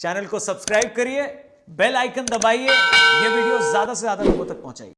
Channel को subscribe करिए, bell icon दबाइए, ये वीडियो ज्यादा से ज्यादा लोगों तक पहुंचाइए।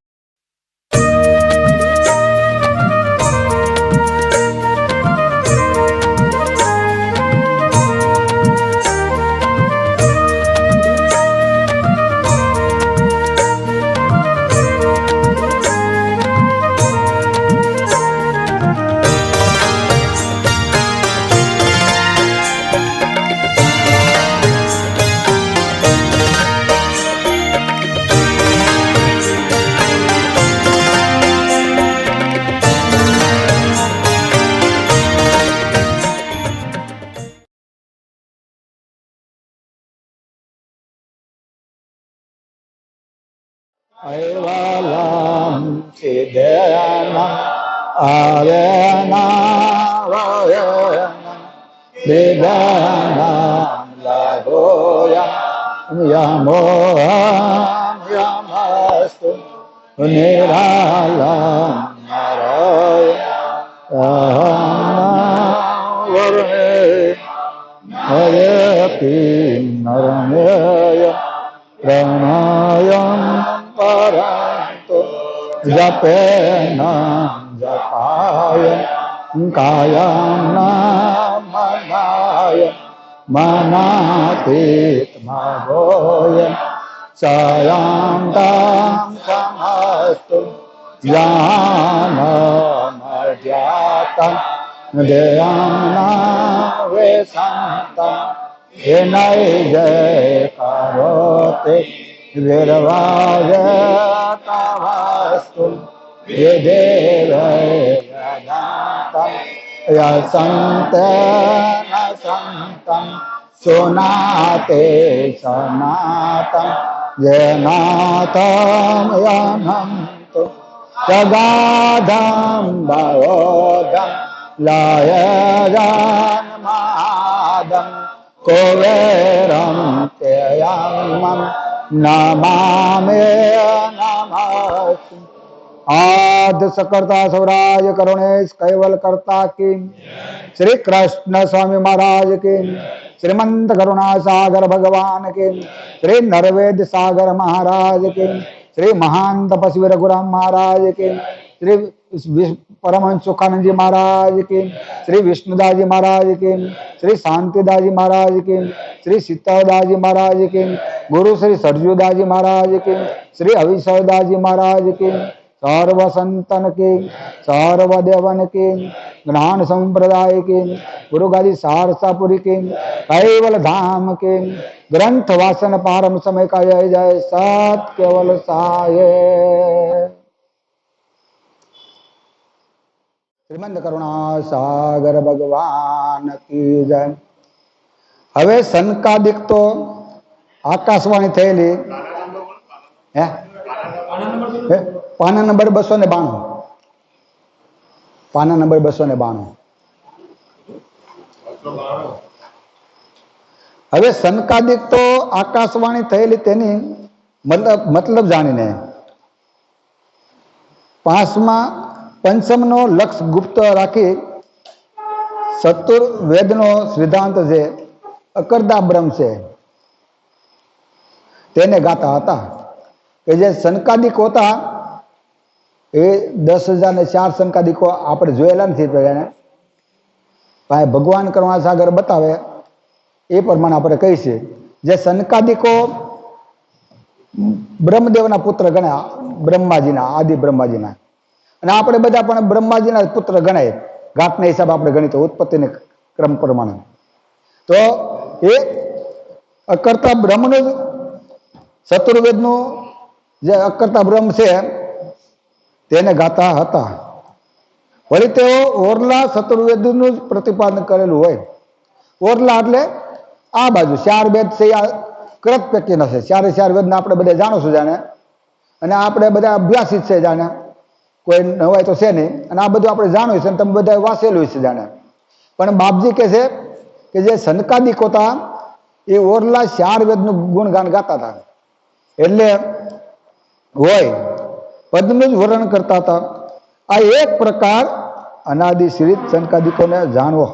Aivalam Siddhanam Arenavayanam Siddhanam Lagoyam Yamoham Yamastu Niralam Narayam Varne Ayati Naramaya Pranayam Paranto Japenam Japayam Kayam Namanayam Manatit Magoyam Sayam Tam Samastu Yanam Adyatam Deyam Vesantam Yenai Jai Karote Virvajatavastu Yedeva Yadantam Yasantana Santam Sunate Sanatam Yenatam Yanantu Jagadam Bharodam Layajan Madam Koveram Teyamam Namame Namastu आद सकर्ता Swaraj Karunesh caval कर्ता की श्री कृष्ण स्वामी महाराज की श्रीमंत करुणा सागर भगवान की श्री नरवेद सागर महाराज की श्री महान तपस्वी रघुराम महाराज की श्री परमहंस सुखानंद जी महाराज की श्री विष्णुदास जी महाराज की श्री शांतिदास जी महाराज की श्री सीतादास जी महाराज की गुरु श्री सरजूदास जी महाराज की श्री अविशदास जी महाराज की सर्व संतन की सर्वदेवन की ज्ञान संप्रदाय की गुरु गादी सारसापुरी की कैवल धाम के ग्रंथ वासन पारम समय का जय जय सत केवल साये श्रीमंत करुणा सागर भगवान की जय। હવે સનકાદિક તો આકાશવાણી થયેલી હે પાના નંબર 292 પાના નંબર 292 હવે સનકાદિક તો આકાશવાણી થયેલી તેની મતલબ જાણીને પંચમનો લક્ષ ગુપ્ત રાખી ચતુર્વેદનો સિદ્ધાંત જે અકર્તા બ્રહ્મ છે તેને ગાતા હતા કે જે સનકાદિક હતા એ 10,004 સનકાદિકો આપણે જોયેલા નથી પહેલાને ભાઈ ભગવાન કરુણાસાગર બતાવે એ પ્રમાણે આપણે કહીએ જે સનકાદિકો બ્રહ્મદેવના પુત્ર ગણ્યા બ્રહ્માજીના આદિ બ્રહ્માજીના અને આપણે બધા પણ બ્રહ્માજીના પુત્ર ગણાય ઘાટના હિસાબ આપણે ગણિત ઉત્પત્તિને ક્રમ પ્રમાણે તો એ અકર્તા બ્રહ્મનું ચતુર્વેદનું જે અકર્તા બ્રહ્મ છે તેને ગાતા હતા વળી તેઓ ઓરલા ચતુર્વેદનું જ પ્રતિપાદન કરેલું હોય ઓરલા એટલે આ બાજુ 4 વેદ છે આ કૃત પૈકીના છે 4 વેદના આપણે બધા જાણો છો જાણે અને આપણે બધા અભ્યાસિત છે જાણે કોઈ નવાય તો છે નહીં અને આ બધું આપણે જાણ્યું છે અને તમે બધા વાંચેલું છે જાણે પણ બાપજી કહે છે કે જે સનકાદિક હતા એ ઓરલા 4 વેદનું ગુણગાન ગાતા હતા એટલે હોય પદનું જ વર્ણન કરતા હતા આ એક પ્રકાર અનાદિ શ્રીત સનકાદિકોને જાણવો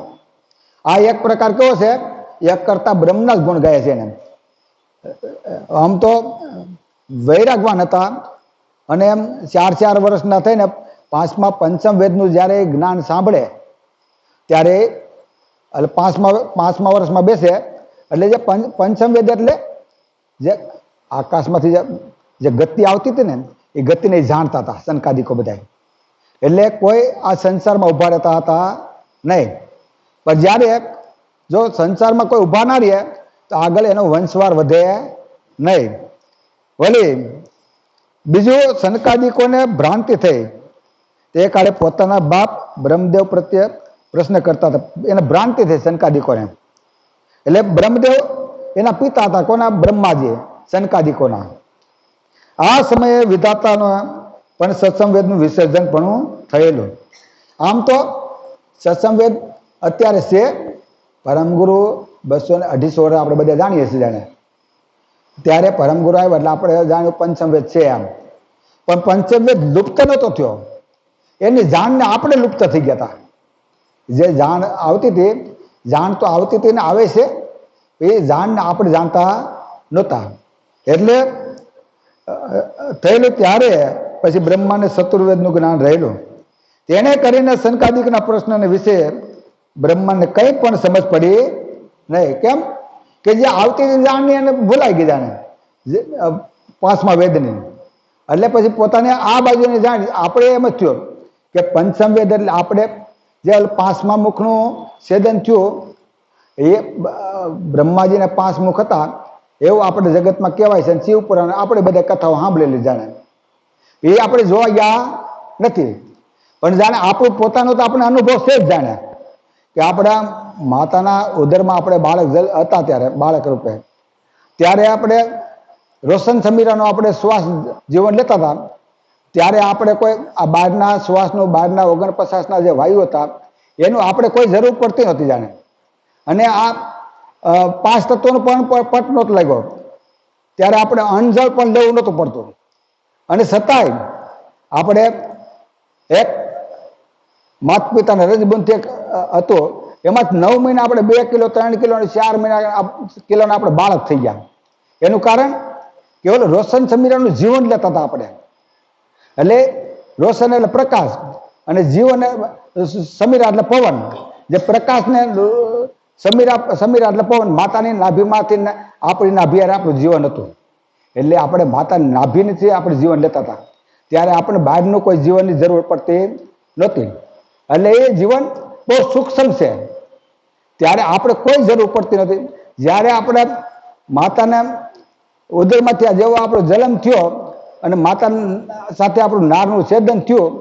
આ એક પ્રકાર કેવો છે એક કરતા બ્રહ્મના જ ગુણ ગાય છે એને આમ તો વૈરાગવાન હતા અને એમ 4 વર્ષના થઈને 5મા પંચમ વેદનું જ્યારે જ્ઞાન સાંભળે ત્યારે એટલે 5મા વર્ષમાં બેસે એટલે જે પંચમ વેદ એટલે જે આકાશમાંથી જે ગતિ આવતી હતી ને એ ગતિને જાણતા હતા સનકાદિકો બધા. એટલે કોઈ આ સંસારમાં ઉભા રહેતા હતા નહીં. પણ જ્યારે જો સંસારમાં કોઈ ઉભા ના રહે તો આગળ એનો વંશવાર વધે નહીં. વળી બીજું સનકાદિકોને ભ્રાંતિ થઈ. તે કાળે પોતાના બાપ બ્રહ્મદેવ પ્રત્યે પ્રશ્ન કરતા હતા. એને ભ્રાંતિ થઈ સનકાદિકોને. એટલે બ્રહ્મદેવ એના પિતા હતા. કોના? બ્રહ્માજી, સનકાદિકોના. આ સમયે વિધાતાનો પણ સત્સંગવેદનું વિસર્જન પણ થયેલું. આમ તો સત્સંગવેદ અત્યારે છે પરમગુરુ 200-250 વર્ષ આપણે બધા જાણીએ છીએ જાણે. ત્યારે પરમગુરુ આવ્યા એટલે આપણે જાણ્યું પંચમવેદ છે એમ. પણ પંચમવેદ લુપ્ત નહોતો થયો. એની જાણને આપણે લુપ્ત થઈ ગયા હતા. જે જાણ આવતી હતી, જાણ તો આવતી હતી ને આવે છે, એ જાણને આપણે જાણતા નહોતા. એટલે થયેલું ત્યારે પછી બ્રહ્માને ચતુર્વેદનું જ્ઞાન રહેલું. તેને કરીને સનકાદિકના પ્રશ્નને વિશે બ્રહ્માને કંઈ પણ સમજ પડી નહીં. કેમ કે જે આવતી જાણની એને ભૂલાઈ ગઈ જાણે 5મા વેદની. એટલે પછી પોતાને આ બાજુની જાણ આપણે એમ જ થયો કે પંચમ વેદ એટલે આપણે જે 5મા મુખનું છેદન થયું એ બ્રહ્માજીને 5 મુખ હતા એવું આપણે જગતમાં કહેવાય છે. શિવ પુરાણ આપણે બધા કથાઓ સાંભળેલી જાણે. એ આપણે જોવા ગયા નથી. પણ જાણે આપણું પોતાનો તો આપણે અનુભવ છે જ જાણે કે આપણા માતાના ઉદરમાં આપણે બાળક હતા ત્યારે બાળક રૂપે ત્યારે આપણે રોશન સમીરાનો આપણે શ્વાસ જીવન લેતા હતા. ત્યારે આપણે કોઈ આ બહારના શ્વાસનું, બહારના 49ના જે વાયુ હતા એનું આપણે કોઈ જરૂર પડતી નહોતી જાણે. અને આ 5 તત્વોનો પણ પટ નહોતો લાગ્યો. ત્યારે આપણે અન્નજળ પણ લેવું નહોતું પડતું. અને છતાંય આપણે એક માત પિતાના રજબંધી એક હતો એમાં 9 મહિના આપણે 2 કિલો 3 કિલો અને 4 કિલોના આપણે બાળક થઈ ગયા. એનું કારણ કેવલ રોશન સમીરાનું જીવન લેતા હતા આપણે. એટલે રોશન એટલે પ્રકાશ અને જીવન સમીરા એટલે પવન. જે પ્રકાશને સમીરા એટલે પવન. માતાની નાભીમાંથી આપણી નાભી આપણું જીવન હતું. એટલે આપણે માતાની નાભીથી આપણે જીવન લેતા હતા. ત્યારે આપણે બહારનું કોઈ જીવનની જરૂર પડતી નહોતી. એટલે એ જીવન બહુ સૂક્ષ્મ છે. ત્યારે આપણે કોઈ જરૂર પડતી નથી. જ્યારે આપણે માતાના ઉદરમાંથી જેવો આપણો જન્મ થયો અને માતા સાથે આપણું નારનું છેદન થયું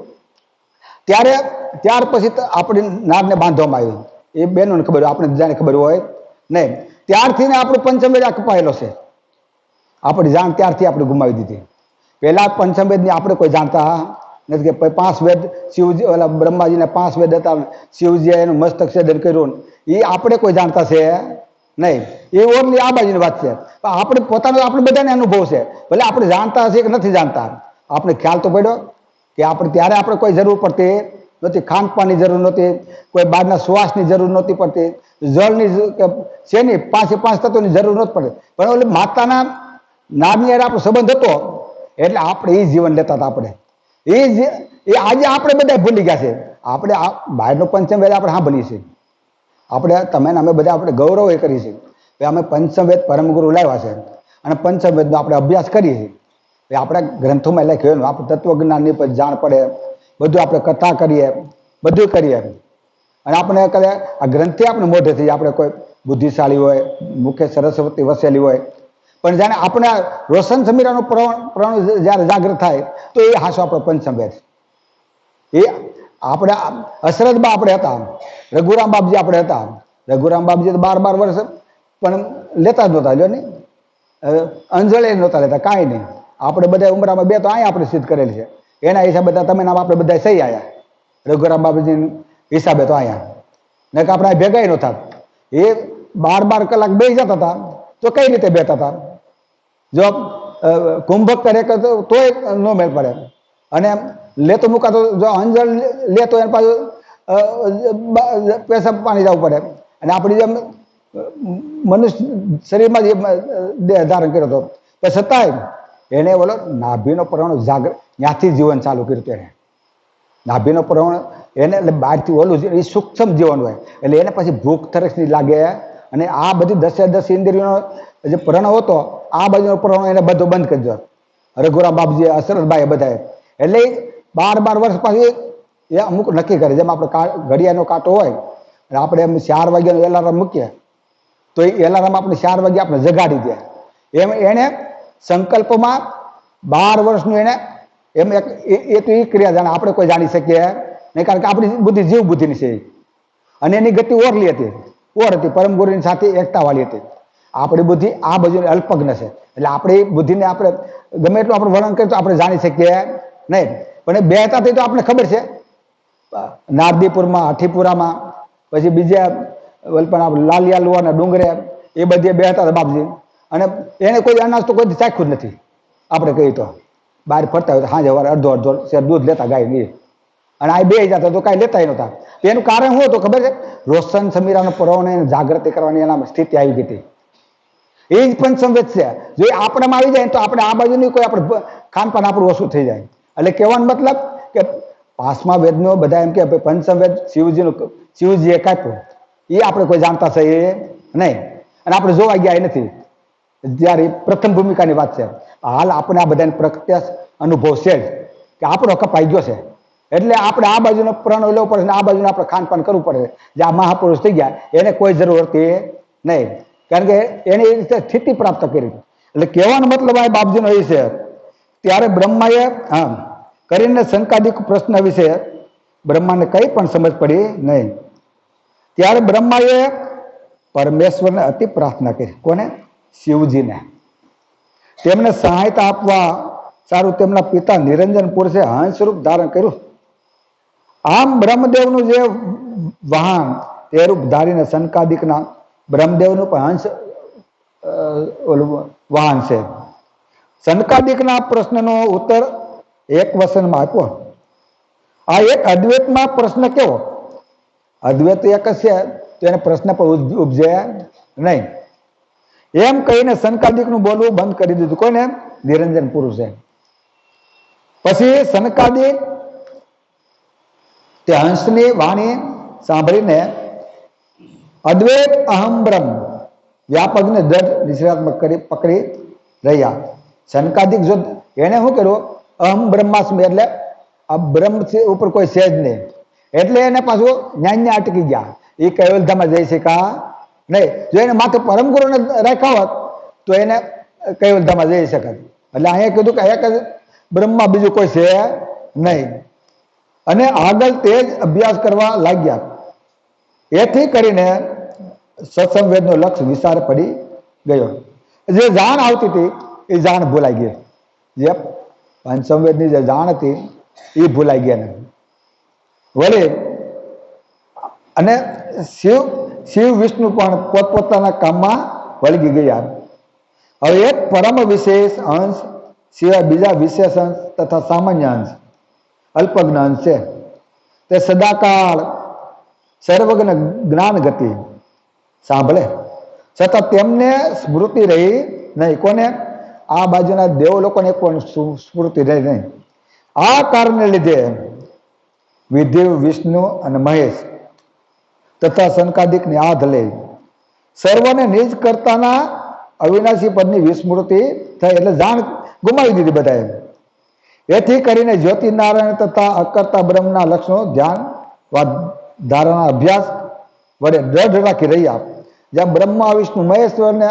ત્યાર પછી આપણી નારને બાંધવામાં આવ્યું. એ બહેનોને ખબર હોય, આપણે જાણે ખબર હોય નહીં. ત્યારથી ને આપણું પંચમવેદ કપાયેલો છે. આપણી જાણ ત્યારથી આપણે ગુમાવી દીધી. પહેલા પંચમવેદની આપણે કોઈ જાણતા નથી કે 5 વેદ શિવજી ઓલા બ્રહ્માજીને 5 વેદ હતા, શિવજીએ એનું મસ્તક છેદન કર્યું, એ આપણે કોઈ જાણતા છે નહીં. એ ઓનલી આ બાજુની વાત છે. આપણે પોતાનો આપણે બધાને અનુભવ છે. ભલે આપણે જાણતા હશે કે નથી જાણતા, આપણે ખ્યાલ તો પડ્યો કે આપણે ત્યારે આપણે કોઈ જરૂર પડતી નહોતી. ખાનપાનની જરૂર નહોતી, કોઈ બહારના શ્વાસની જરૂર નહોતી પડતી, જળની કે શેની 5 તત્વોની જરૂર નહોતી પડતી. પણ ઓલી માતાના નારની હારે આપણો સંબંધ હતો એટલે આપણે એ જીવન લેતા હતા. આપણે એ આજે આપણે બધા ભૂલી ગયા છે. આપણે આ બહારનો પંચમવેદ આપણે સાંભળીએ છીએ. આપણે તમે અમે બધા આપણે ગૌરવ એ કરીએ છીએ કે અમે પંચમવેદ પરમગુરુ લાવ્યા છે અને પંચમવેદનો આપણે અભ્યાસ કરીએ છીએ. આપણા ગ્રંથોમાં લખ્યું આપણે તત્વજ્ઞાનની પર જાણ પડે, બધું આપણે કથા કરીએ, બધું કરીએ. અને આપણે કરે આ ગ્રંથે આપણે મોઢેથી આપણે કોઈ બુદ્ધિશાળી હોય, મુખે સરસ્વતી વસેલી હોય, પણ જાણે આપણે રોશન સમીરાનું પ્રણ જ્યારે જાગૃત થાય તો એ હાસો આપણો પંચમવેદ. એ આપણે અશરદબા આપણે હતા, રઘુરામ બાપજી આપણે હતા. રઘુરામ બાપજી તો 12 વર્ષ પણ લેતા જ નહોતા. જો ને અંજળે નહોતા લેતા, કાંઈ નહીં. આપણે બધા ઉમરામાં 2 તો અહીંયા આપણે સિદ્ધ કરેલી છે. એના હિસાબે તમે નામ આપણે બધા સહી આવ્યા. રઘુરામ બાપજી હિસાબે તો અહીંયા ને કે આપણે ભેગા નહોતા. એ 12 કલાક બેસી જતા હતા તો કઈ રીતે બેઠા હતા? જો કુંભક કરે તોય ન મેળ પડે. અને લેતો મુકાતો જો અંજળ લેતો એને પાછું પેશાબ પાણી જવું પડે. અને આપણી જેમ મનુષ્ય શરીરમાં જે દેહ ધારણ કર્યો હતો, પણ છતાંય એને બોલો નાભીનો પરમાણુ જાગૃત, ત્યાંથી જીવન ચાલુ કર્યું તેને. નાભીનો પરમાણુ એને એટલે બહારથી ઓલું એ સૂક્ષ્મ જીવન હોય, એટલે એને પછી ભૂખ તરસ નહીં લાગે. અને આ બધી 10 ઇન્દ્રિયોનો જે પ્રણવ હતો, આ બાજુનો પ્રણવ એને બધો બંધ કરી દો. રઘુરામ બાપજી, અશરથભાઈ બધા, એટલે 12 વર્ષ પછી એ અમુક નક્કી કરે. જેમ આપણે ઘડિયાળનો કાંટો હોય અને આપણે એમ 4 વાગ્યાનો એલાર્મ મૂકીએ, તો એ એલાર્મ આપણે 4 વાગે આપણે જગાડી દે. એમ એને સંકલ્પમાં 12 વર્ષનું એને એમ એ તો એ ક્રિયા જાણે આપણે કોઈ જાણી શકીએ નહીં, કારણ કે આપણી બુદ્ધિ જીવ બુદ્ધિની છે. અને એની ગતિ ઓરલી હતી, પરમ ગુરુની સાથે એકતા વાળી હતી. આપણી બુદ્ધિ આ બાજુ અલ્પજ્ઞ છે, એટલે આપણી બુદ્ધિને આપણે ગમે એટલું આપણે વર્ણન કરીએ તો આપણે જાણી શકીએ નહીં. પણ એ બેહતાથી તો આપણે ખબર છે, નારદીપુરમાં, હાથીપુરામાં, પછી બીજા લાલિયાલુવાના ડુંગરે, એ બધી બેહતા હતા બાપજી. અને એને કોઈ અનાજ તો કોઈ ચાખ્યું જ નથી. આપણે કહીએ તો બહાર ફરતા હોય તો સાંજે વાર અડધો શેર દૂધ લેતા ગાય નહીં, અને આ બે જતા તો કાંઈ લેતા નહોતા. એનું કારણ શું હતું ખબર છે? રોશન સમીરાનો પરવને જાગૃતિ કરવાની એના સ્થિતિ આવી ગઈ હતી. એ જ પંચસંવેદ છે. જો આપણામાં આવી જાય તો આપણે આ બાજુની કોઈ આપણે ખાનપાન આપણું ઓછું થઈ જાય. એટલે કહેવાનો મતલબ કે 5મા વેદનો બધા એમ કે પંચસંવેદ શિવજીએ કાપ્યો, એ આપણે કોઈ જાણતા છે નહીં, અને આપણે જોવા ગયા નથી. જ્યારે પ્રથમ ભૂમિકાની વાત છે. હાલ આપણે આ બધાને પ્રત્યક્ષ અનુભવ છે જ કે આપણો કપાઈ ગયો છે. એટલે આપણે આ બાજુનો પ્રણ લેવો પડે, આ બાજુને આપણે ખાનપાન કરવું પડે. જે આ મહાપુરુષ થઈ ગયા એને કોઈ જરૂર હતી નહીં, કારણ કે એને એ રીતે સ્થિતિ પ્રાપ્ત કરી. એટલે કહેવાનો મતલબ આ બાપજીનો એ છે. ત્યારે બ્રહ્માએ કરીને શંકાદિક પ્રશ્ન વિશે બ્રહ્માને કંઈ પણ સમજ પડી નહીં. ત્યારે બ્રહ્માએ પરમેશ્વરને અતિ પ્રાર્થના કરી. કોને? શિવજીને. તેમને સહાયતા આપવા સારું તેમના પિતા નિરંજન પુરુષે હંસ સ્વરૂપ ધારણ કર્યું. આમ બ્રહ્મદેવનું જે વાહન તે રૂપ ધારીને શંકાદિકના બ્રહ્મદેવનું પણ હંસ વાહન છે. શંકાદિકના પ્રશ્નનો ઉત્તર એક વસનમાં આપ્યો. આ એક અદ્વૈતમાં પ્રશ્ન કેવો? અદ્વૈત એક જ છે, તો એને પ્રશ્ન પણ ઉપજે નહીં. એમ કહીને શંકાદિકનું બોલવું બંધ કરી દીધું. કોઈને? નિરંજન પુરુષે. પછી શંકાદિક તે હંસની વાણી સાંભળીને અદ્વૈત અહમ બ્રહ્મ વ્યાપકને દ્રઢ નિશ્ચયાત્મક કરી પકડી રહ્યા. શંકાદિક જો એને શું કર્યું? અહમ બ્રહ્માસ્મિ, એટલે આ બ્રહ્મ ઉપર કોઈ છે જ નહીં, એટલે એને પાછું ન્યાન્ય અટકી ગયા. એ કૈવલ્યધામમાં જઈ શકા નહીં. જો એને માથે પરમ ગુરુને રાખ્યા હોત તો એને કૈવલ્યધામમાં જઈ શકત. એટલે અહીંયા કીધું કે એક જ બ્રહ્મા, બીજું કોઈ છે નહીં. અને આગળ તે જ અભ્યાસ કરવા લાગ્યા. એથી કરીને સત્સંવેદનો લક્ષ વિચાર પડી ગયો. જે જાણ આવતી હતી એ જાણ ભૂલાઈ ગઈ. જે પંચસંવેદની જે જાણ હતી એ ભૂલાઈ ગયા ને વળી. અને શિવ વિષ્ણુ પણ પોતપોતાના કામમાં વળગી ગયા. હવે એક પરમ વિશેષ અંશ સિવાય બીજા વિશેષ અંશ તથા સામાન્ય અંશ અલ્પજ્ઞ અંશ છે. તે સદાકાળ સર્વજ્ઞ જ્ઞાન ગતિ સાંભળે છતાં તેમને સ્મૃતિ રહી નહીં. કોને? આ બાજુના દેવ લોકોને પણ સ્મૃતિ રહી નહીં. આ કારણને લીધે વિધિ વિષ્ણુ અને મહેશ તથા શંકાદિકની આધ લઈ સર્વને નિજ કરતાના અવિનાશી પદની વિસ્મૃતિ થઈ. એટલે જાણ ગુમાવી દીધી બધાએ. એથી કરીને જ્યોતિનારાયણ તથા અકર્તા બ્રહ્મના લક્ષણો ધ્યાન ધારણા અભ્યાસ વડે દ્રઢ રાખી રહ્યા. જ્યાં બ્રહ્મા વિષ્ણુ મહેશ્વરને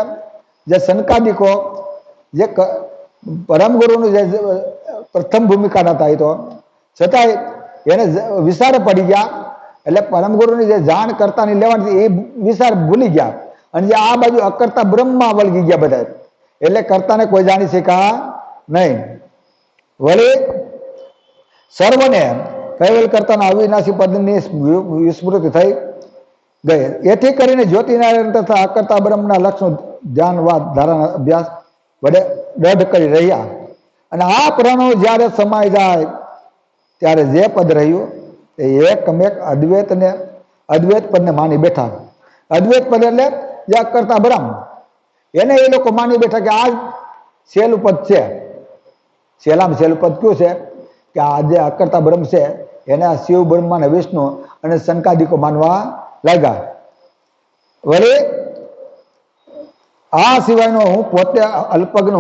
જે શંકાદિકો જે પરમ ગુરુનું જે પ્રથમ ભૂમિકા નતા, તો છતાંય એને વિચારે પડી ગયા. એટલે પરમ ગુરુની જે જાણ કરતાની લેવાની એ વિચાર ભૂલી ગયા. અને જે આ બાજુ અકર્તા બ્રહ્મમાં વળગી ગયા બધા, એટલે કર્તાને કોઈ જાણી શકા નહીં. વળી સર્વને કૈવલ કરતાના અવિનાશી પદની વિસ્મૃતિ થઈ ગઈ. એથી કરીને જ્યોતિનારાયણ તથા અકર્તા બ્રહ્મના લક્ષણ ધ્યાન ધારણા અભ્યાસ વડે દઢ કરી રહ્યા. અને આ પ્રણવ જ્યારે સમાઈ જાય ત્યારે જે પદ રહ્યું એ એકમેક અદ્વૈત પદને માની બેઠા. અદ્વૈત પદ એટલે જે અકર્તા બ્રહ્મ, એને એ લોકો માની બેઠા કે આ સહેલું પદ છે. સહેલામાં સહેલું પદ કયું છે કે આ જે અકર્તા બ્રહ્મ છે એને આ શિવ બ્રહ્મા અને વિષ્ણુ અને શંકાદિકો માનવા લાગ્યા. વળી આ સિવાયનો હું પોતે અલ્પજ્ઞ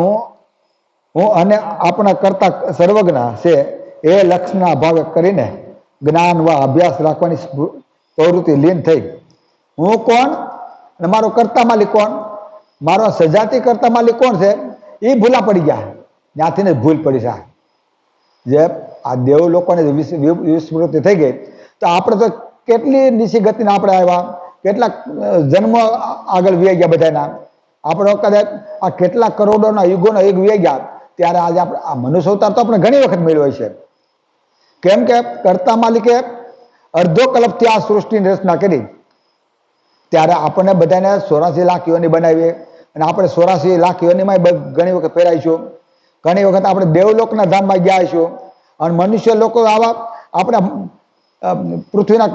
હું અને આપણા કરતા સર્વજ્ઞ છે એ લક્ષના અભાવે કરીને જ્ઞાન વા અભ્યાસ રાખવાની પ્રવૃત્તિ લીન થઈ. હું કોણ અને મારો કરતા માલિક કોણ, મારો સજાતી કરતા માલિક કોણ છે એ ભૂલા પડી ગયા. ત્યાંથી ને ભૂલ પડી છે. જે આ દેવ લોકોને વિસ્મૃતિ થઈ ગઈ તો આપણે તો કેટલી નીચી ગતિના આપણે આવ્યા, કેટલાક જન્મ આગળ વી ગયા બધાના. આપણે કદાચ આ કેટલા કરોડોના યુગોના યુગ વી ગયા ત્યારે આજે આપણે આ મનુષ્ય અવતાર તો આપણે ઘણી વખત મેળવ્યો છે. કેમ કે કરતા માલિકે અડધો કલ્પથી આ સૃષ્ટિની રચના કરી ત્યારે આપણને બધાને 84 લાખ યોની બનાવી અને આપણે 84 લાખ યોનીમાં ઘણી વખત ફેરાઈશું. ઘણી વખત આપણે દેવલોકના ધામમાં ગયા છું અને મનુષ્ય લોકો આવા આપણે પૃથ્વીના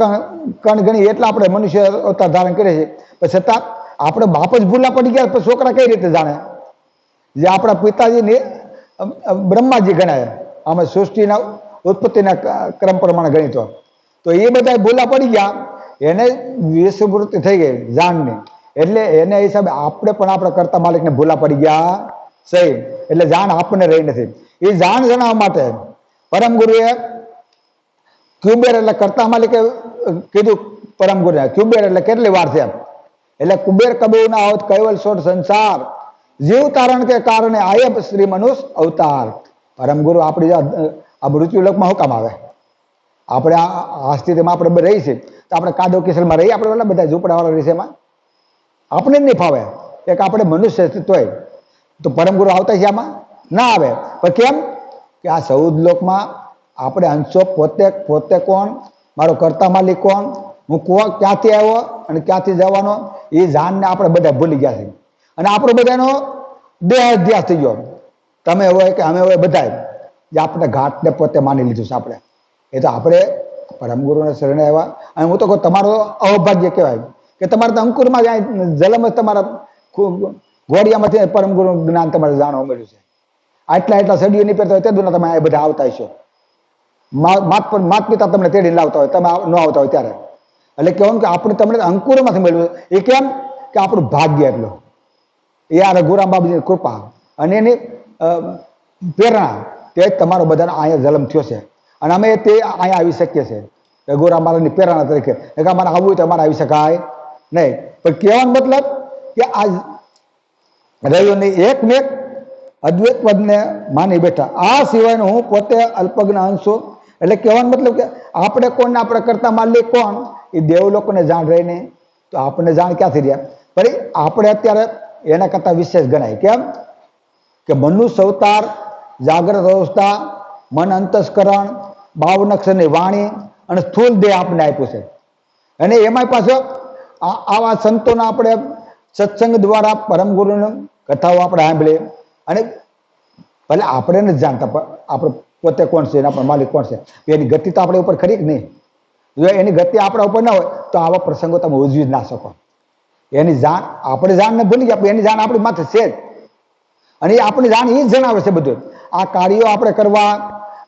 કણ ગણી એટલા આપણે મનુષ્ય અવતાર ધારણ કરીએ છીએ, પણ છતાં આપણે બાપ જ ભૂલા પડી ગયા. પણ છોકરા કઈ રીતે જાણે? જે આપણા પિતાજીની બ્રહ્માજી ગણાય, આમાં સૃષ્ટિના ઉત્પત્તિના ક્રમ પ્રમાણે ગણિતો, તો એ બધા ભૂલા પડી ગયા. એને વિસ્મૃતિ થઈ ગઈ જાણની, એટલે એને હિસાબે આપણે પણ આપણા કરતા માલિકને ભૂલા પડી ગયા સહી. એટલે જાણ આપણને રહી નથી. એ જાણ જણાવવા માટે પરમ ગુરુએ ક્યુબેર એટલે કરતા માલિકે કીધું પરમ ગુરુએ ક્યુબેર એટલે કેટલી વાર છે એટલે કુબેર કબીર ના આવત કૈવલ સોટ સંસાર જીવ તારણ કે કારણે આયબ શ્રી મનુષ્ય અવતાર. પરમ ગુરુ આપણી આ મૃત્યુલોકમાં હું કામ આવે? આપણે આ સ્થિતિમાં આપણે રહી છે તો આપણે કાદો કિશલમાં રહીએ, આપણે બધા ઝૂંપડાવાળા વિષયમાં આપણે જ નહીં ફાવે. એક આપણે મનુષ્ય તોય તો પરમ ગુરુ આવતા છે આમાં ના આવે. પણ કેમ કે આ 14 લોકમાં આપણે અંશો પોતે કોણ, મારો કરતા માલિક કોણ, હું ક્યાંથી આવ્યો અને ક્યાંથી જવાનો એ જાણને આપણે બધા ભૂલી ગયા છે. અને આપણો બધાનો દેહ અધ્યાસ થઈ ગયો. તમે હોય કે અમે હોય બધા જે આપણે ઘાટને પોતે માની લીધું છે. આપણે એ તો આપણે પરમ ગુરુને શરણે આવ્યા. અને હું તો કહું તમારો અવભાગ્ય કહેવાય કે તમારે તો અંકુરમાં જાય જલમ જ તમારા ઘોડિયામાંથી પરમ ગુરુ જ્ઞાન તમારે જાણવા મળ્યું છે. આટલા સડીઓ નહીં પહેરતા હોય તે દુના તમે બધા આવતા હશો. માત પિતા તમને તેડીને લાવતા હોય, તમે ન આવતા હોય ત્યારે. એટલે કહેવાનું કે આપણે તમને અંકુરમાંથી મળ્યું. એ કેમ કે આપણું ભાગ્ય એટલું, એ આ રઘુરામ બાબુજીની કૃપા અને એની પ્રેરણા તે જ તમારો બધાને અહીંયા જન્મ થયો છે. અને અમે તે અહીંયા આવી શકીએ છીએ રઘુરામ મહારાજની પ્રેરણા તરીકે. કે અમારે આવવું હોય તો અમારે આવી શકાય નહીં. પણ કહેવાનો મતલબ કે આ રવિઓની એકને એક અદ્વૈત પદને માની બેઠા. આ સિવાયનો હું પોતે અલ્પજ્ઞ અંશ છું. એટલે કહેવાનો મતલબ કે આપણે કોણને આપણે કરતા માલિક કોણ એ દેવલોકોને જાણ રહી નહીં, તો આપણને જાણ ક્યાંથી રહ્યા? પણ આપણે અત્યારે એના કરતાં વિશેષ ગણાય. કેમ કે મનુષ્ય અવતાર, જાગ્રત અવસ્થા, મન અંતસ્કરણ, 52 અક્ષરની વાણી અને સ્થૂળ દેહ આપણે આપ્યું છે. અને એમાં પાછો આવા સંતોના આપણે સત્સંગ દ્વારા પરમ ગુરુની કથાઓ આપણે સાંભળીએ અને ભલે આપણે નથી જાણતા પણ આપણે પોતે કોણ છે, એના પણ માલિક કોણ છે, એની ગતિ તો આપણે ઉપર ખરી જ નહીં. જો એની ગતિ આપણા ઉપર ના હોય તો આવા પ્રસંગો તમે ઉજવી જ ના શકો. એની જાણ આપણે જાણને ભૂલી ગયા, એની જાણ આપણી માથે છે જ. અને એ આપણી જાણ એ જ જણાવે છે બધું. આ કાર્યો આપણે કરવા,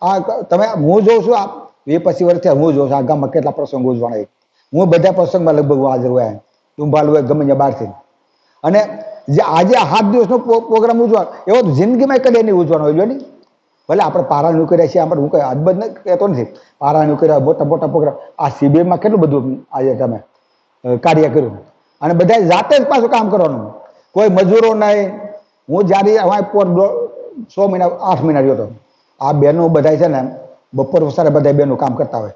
આ તમે હું જોઉં છું આ 20-25 વર્ષથી હું જોઉં છું આ ગામમાં કેટલા પ્રસંગો ઉજવાના. હું બધા પ્રસંગમાં લગભગ હાજર હોય, તુંભાલ હોય, ગમે ત્યાં બહારથી. અને જે આજે 7 દિવસનો પ્રોગ્રામ ઉજવાનો એવો જિંદગીમાં કદી નહીં ઉજવાનો હોય ને. ભલે આપણે પારાયણ કર્યા છીએ, આપણે હું કઈ અદબદ કહેતો નથી, પારાયણ કર્યા, મોટા મોટા પ્રોગ્રામ. આ શિબિરમાં કેટલું બધું આજે તમે કાર્ય કર્યું. અને બધા જાતે જ પાછું કામ કરવાનું, કોઈ મજૂરો નહીં. હું જ્યારે 6 મહિના 8 મહિના રહ્યો હતો. આ બહેનો બધા છે ને બપોર વસારે બધા બહેનો કામ કરતા હોય.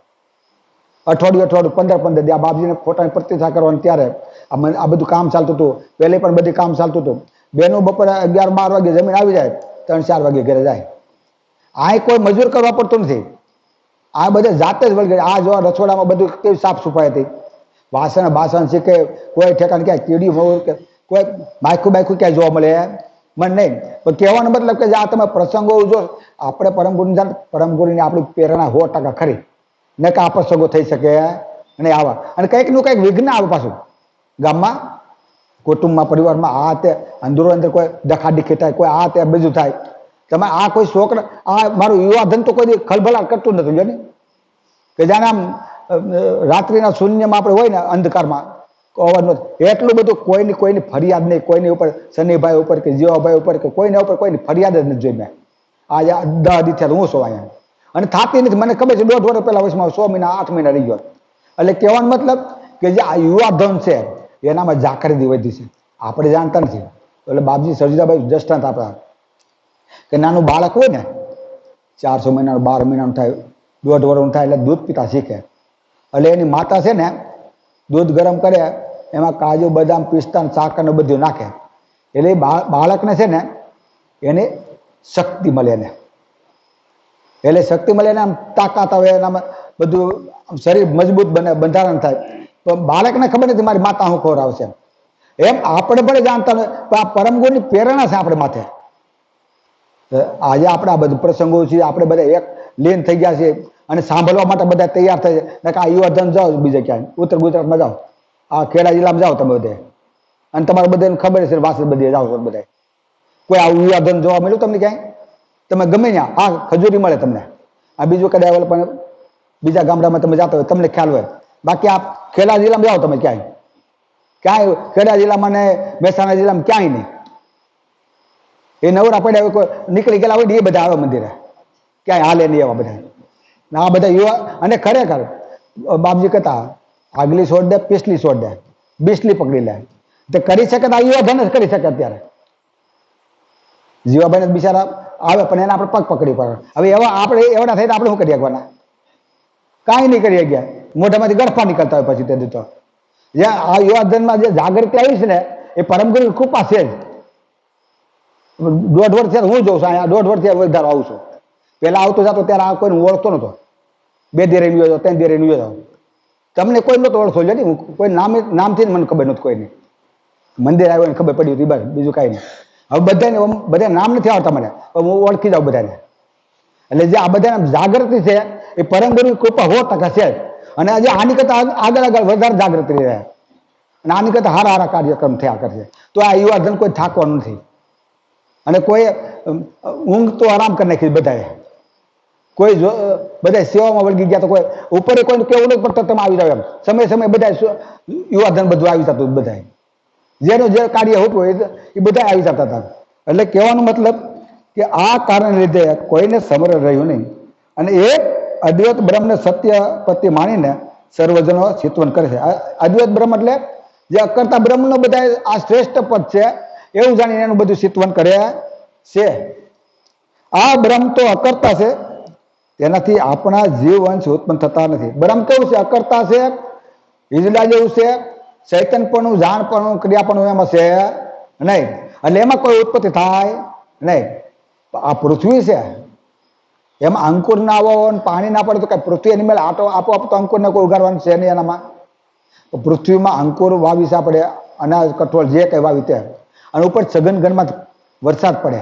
અઠવાડિયું 15 દી આ બાપજીને ફોટાની પ્રતિષ્ઠા કરવાની ત્યારે આ બધું કામ ચાલતું હતું. પહેલે પણ બધી કામ ચાલતું હતું. બહેનો બપોરે 11-12 વાગે જમીન આવી જાય, 3-4 વાગે ઘરે જાય. આ કોઈ મજૂર કરવા પડતું નથી. આ બધા જાતે જ વળગે. આ જો રસોડામાં બધું કેવી સાફ સફાઈ હતી, બાસણ શીખે, કોઈ ઠેકાણ ક્યાંય કીડી કે કોઈ માયખું બાયખું ક્યાંય જોવા મળે મને નહીં. પણ કહેવાનો મતલબ કે આ તમે પ્રસંગો જો આપણે પરમ ગુરુની આપણી પ્રેરણા 100% ખરી ને કે આ પ્રસંગો થઈ શકે અને આવા અને કંઈક નું કંઈક વિઘ્ન આવે પાછું ગામમાં. કુટુંબમાં પરિવારમાં આ તે અંદરો અંદર કોઈ દખાડીખી થાય, કોઈ આ તે બીજું થાય. તમે આ કોઈ છોકરા આ મારું યુવાધન તો કોઈ ખલભલાટ કરતું નથી જો ને, કે જાણે આમ રાત્રિના શૂન્યમાં આપણે હોય ને અંધકારમાં અવાજ એટલું બધું કોઈની ફરિયાદ નહીં, કોઈની ઉપર શનિભાઈ ઉપર કે જીવાભાઈ ઉપર કે કોઈના ઉપર કોઈની ફરિયાદ જ નથી જોઈ મેં. આજે 10 દી થયા હું છું અહીંયા અને થાતી નથી. મને ખબર છે 1.5 વર્ષ પહેલા વયસમાં 6 મહિના 8 મહિના રહી ગયો. એટલે કહેવાનો મતલબ કે જે આ યુવાધન છે એનામાં જાગૃતિ વધી છે, આપણે જાણતા નથી. એટલે બાપજી સરજીદાભાઈ દ્રષ્ટાંત આપણા કે નાનું બાળક હોય ને 400 મહિનાનું 12 મહિનાનું થાય 1.5 વર્ષનું થાય એટલે દૂધ પીતા શીખે. એટલે એની માતા છે ને દૂધ ગરમ કરે એમાં કાજુ બદામ પિસ્તા સાકર ને બધું નાખે એટલે બાળકને છે ને એને શક્તિ મળે ને, એટલે શક્તિ મળે ને આમ તાકાત આવે એનામાં બધું શરીર મજબૂત બને, બંધારણ થાય. તો બાળકને ખબર નથી મારી માતા શું ખવડાવશે એમ આપણે પણ જાણતા નથી, પણ આ પરમગુણની પ્રેરણા છે આપણે માથે. આજે આપણે આ બધું પ્રસંગો છે આપણે બધા એક લીન થઈ ગયા છે અને સાંભળવા માટે બધા તૈયાર થાય છે. આ યુવાધન જાઓ બીજે ક્યાંય ઉત્તર ગુજરાતમાં જાઓ, આ ખેડા જિલ્લામાં જાઓ તમે બધે, અને તમારે બધાને ખબર છે વાસી બધે જાઓ છો બધા, કોઈ આવું યુવાધન જોવા મળ્યું તમને ક્યાંય? તમે ગમે ત્યાં હા ખજૂરી મળે તમને, આ બીજું કદાચ પણ બીજા ગામડામાં તમે જતા હોય તમને ખ્યાલ હોય. બાકી આ ખેડા જિલ્લામાં જાઓ તમે ક્યાંય ખેડા જિલ્લામાં ને મહેસાણા જિલ્લામાં ક્યાંય નહીં. એ નવરા પડ્યા હોય કોઈ નીકળી ગયેલા હોય ને એ બધા આવે મંદિરે, ક્યાંય હાલે નહીં એવા બધા. આ બધા યુવા અને ખરેખર બાપજી કહેતા આગલી છોડ દે પીસલી છોડ દે બીસલી પકડી લે. તે કરી શકે તો આ યુવાધન જ કરી શકે. અત્યારે જીવાભાઈ બિચારા આવે પણ એને આપણે પગ પકડી પડે. હવે એવા આપણે એવડા થઈ તો આપણે શું કરી શકવાના? કાંઈ નહીં કરી ગયા, મોઢામાંથી ગળફા નીકળતા હોય પછી તે દીધો. જે આ યુવાધનમાં જે જાગૃતિ આવી છે ને એ પરમગુરુની કૃપા છે જ. 1.5 વર્ષ થયા હું જોઉં છું અહીંયા 1.5 વર્ષ થયા વધારે આવું છું. પહેલા આવતો જતો ત્યારે આ કોઈને ઓળખતો નતો, 2 દી રહીને ગયો 3 દી રહીને ગયો. તમને કોઈ નતો ઓળખતો જ નહીં, કોઈ નામથી મને ખબર નથી કોઈને. મંદિર આવ્યો ને ખબર પડી હતી બસ, બીજું કાંઈ નહીં. હવે બધા નામ નથી આવડતા મને, હું ઓળખી જાઉં બધાને. એટલે જે આ બધા જાગૃતિ છે એ પરમગુરુની કૃપા 100% છે. અને આજે આની કરતા આગળ વધારે જાગૃતિ રહે અને આની કરતા સારા કાર્યક્રમ થયા કરશે. તો આ યુવાધન કોઈ થાકવાનું નથી. અને કોઈ ઊંઘ તો આરામ કરી નાખી બધાએ, કોઈ બધા સેવામાં વળગી ગયા. તો કોઈ ઉપર કોઈને કેવું નહીં પડતું તમે આવી જાવ એમ સમય બધા યુવાધન બધું આવી જતું બધા, જેનું જે કાર્ય હોતું એ બધા આવી જતા હતા. એટલે કહેવાનો મતલબ કે આ કારણે લીધે કોઈને સમરણ રહ્યું નહીં. અને એ અદ્વૈત બ્રહ્મને સત્ય પત્ય માનીને સર્વજનો ચિંતન કરે છે. અદ્વૈત બ્રહ્મ એટલે જે અકર્તા બ્રહ્મનો બધા આ શ્રેષ્ઠ પદ છે એવું જાણીને એનું બધું ચિંતન કરે છે. આ બ્રહ્મ તો અકર્તા છે, તેનાથી આપણા જીવ અંશ ઉત્પન્ન થતા નથી. બ્રહ્મ કેવું છે? અકર્તા છે, હિજડા જેવું છે, ચૈતનપણું જાણપણું ક્રિયાપણું એમાં છે નહીં. એટલે એમાં કોઈ ઉત્પત્તિ થાય નહીં. આ પૃથ્વી છે એમાં અંકુર ના આવો પાણી ના પડે તો કઈ પૃથ્વી એની મેળે આપોઆપ તો અંકુર ને કોઈ ઉગાડવાનું છે નહીં. એનામાં પૃથ્વીમાં અંકુર વાવી છે આપણે, અનાજ કઠોળ જે કઈ વાવી તે, અને ઉપર સઘન ગણમાં વરસાદ પડે